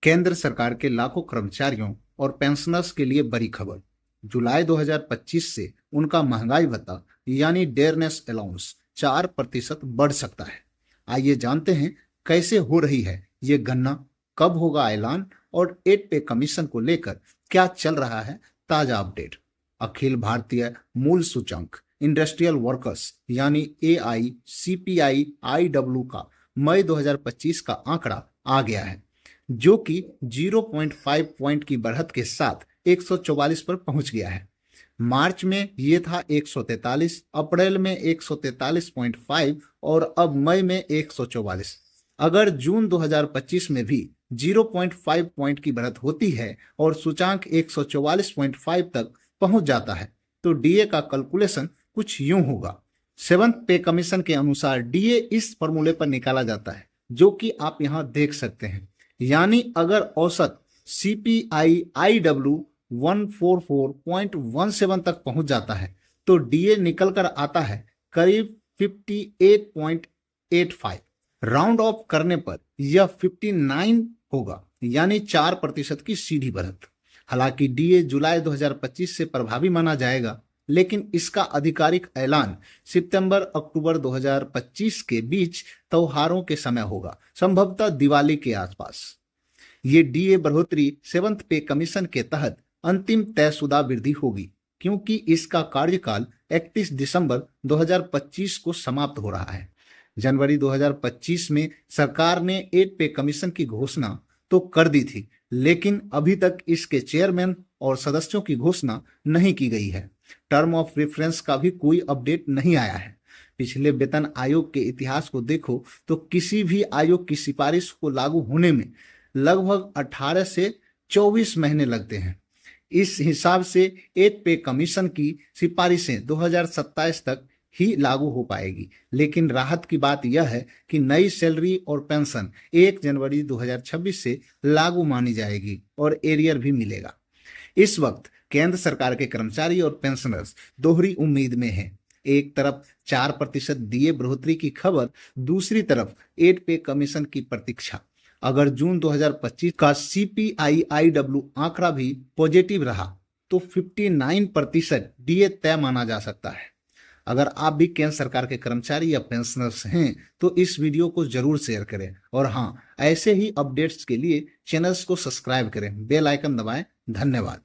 केंद्र सरकार के लाखों कर्मचारियों और पेंशनर्स के लिए बड़ी खबर। जुलाई 2025 से उनका महंगाई भत्ता यानी डेयरनेस अलाउंस 4% बढ़ सकता है। आइए जानते हैं कैसे हो रही है ये गणना, कब होगा ऐलान और 8 पे कमीशन को लेकर क्या चल रहा है ताजा अपडेट। अखिल भारतीय मूल सूचकांक इंडस्ट्रियल वर्कर्स यानी AICPI-IW का मई 2025 का आंकड़ा आ गया है, जो कि 0.5 पॉइंट की बढ़त के साथ 144 पर पहुंच गया है। मार्च में ये था 143, अप्रैल में 143.5 और अब मई में 144। अगर जून 2025 में भी 0.5 पॉइंट की बढ़त होती है और सूचांक 144.5 तक पहुंच जाता है तो डीए का कैलकुलेशन कुछ यूं होगा। 7th पे कमीशन के अनुसार डीए इस फॉर्मूले पर निकाला जाता है जो कि आप यहां देख सकते हैं। यानी अगर औसत CPI-IW 144.17 तक पहुंच जाता है तो डीए निकल कर आता है करीब 58.85। राउंड ऑफ करने पर यह 59 होगा, यानी 4% की सीधी बढ़त। हालांकि डीए जुलाई 2025 से प्रभावी माना जाएगा, लेकिन इसका आधिकारिक ऐलान सितंबर-अक्टूबर 2025 के बीच त्योहारों के समय होगा, संभवतः दिवाली के आसपास। ये डीए बढ़ोतरी 7th पे कमीशन के तहत अंतिम तयशुदा वृद्धि होगी, क्योंकि इसका कार्यकाल 31 दिसंबर 2025 को समाप्त हो रहा है। जनवरी 2025 में सरकार ने 8 पे कमीशन की घोषणा तो कर दी थी, लेकिन अभी तक इसके चेयरमैन और सदस्यों की घोषणा नहीं की गई है। टर्म ऑफ रेफरेंस का भी कोई अपडेट नहीं आया है। पिछले वेतन आयोग के इतिहास को देखो तो किसी भी आयोग की सिफारिश को लागू होने में लगभग 18 से 24 महीने लगते हैं। इस हिसाब से 8 पे कमीशन की सिफारिशें 2027 तक ही लागू हो पाएगी। लेकिन राहत की बात यह है कि नई सैलरी और पेंशन 1 जनवरी 2026 से लागू मानी जाएगी और एरियर भी मिलेगा। इस वक्त केंद्र सरकार के कर्मचारी और पेंशनर्स दोहरी उम्मीद में हैं। एक तरफ 4% डीए बढ़ोतरी की खबर, दूसरी तरफ 8 पे कमीशन की प्रतीक्षा। अगर जून 2025 का CPI-IW आंकड़ा भी पॉजिटिव रहा तो 59% डीए तय माना जा सकता है। अगर आप भी केंद्र सरकार के कर्मचारी या पेंशनर्स हैं तो इस वीडियो को जरूर शेयर करें और हाँ, ऐसे ही अपडेट्स के लिए चैनल्स को सब्सक्राइब करें, बेल आइकन दबाएं। धन्यवाद।